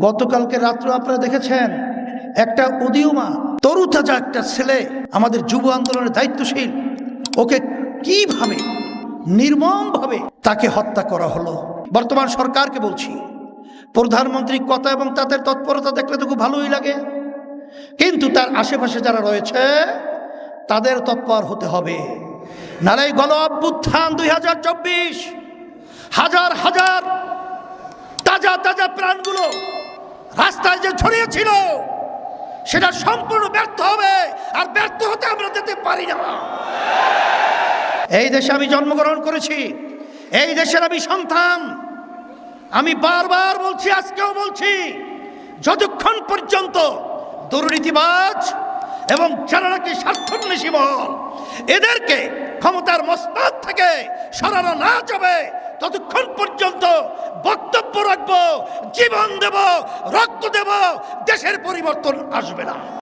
গতকালকে রাত্রে আপনারা দেখেছেন একটা উদীয়মান তরুতাজা একটা ছেলে আমাদের যুব আন্দোলনের দায়িত্বশীল, ওকে কিভাবে নির্মমভাবে তাকে হত্যা করা হলো। বর্তমান সরকারকে বলছি, প্রধানমন্ত্রীর কথা এবং তাদের তৎপরতা দেখলে তো খুব ভালোই লাগে, কিন্তু তার আশেপাশে যারা রয়েছে তাদের তৎপর হতে হবে। নারে গণ অভ্যুত্থান 2024 হাজার হাজার তাজা তাজা প্রাণগুলো রাস্তায় যে ছড়িয়েছিল সেটা সম্পূর্ণ ব্যর্থ হবে, আর ব্যর্থ হতে আমরা যেতে পারি না। এই দেশে আমি জন্মগ্রহণ করেছি, এই দেশের আমি সন্তান। আমি বারবার বলছি, আজকেও বলছি, যতক্ষণ পর্যন্ত দুর্নীতিবাজ এবং যারা নাকি স্বার্থান্বেষী মহল এদেরকে ক্ষমতার মসনদ থেকে সরানো না যাবে ততক্ষণ পর্যন্ত বক্তব্য রাখবো, জীবন দেব, রক্ত দেব, দেশের পরিবর্তন আসবে না।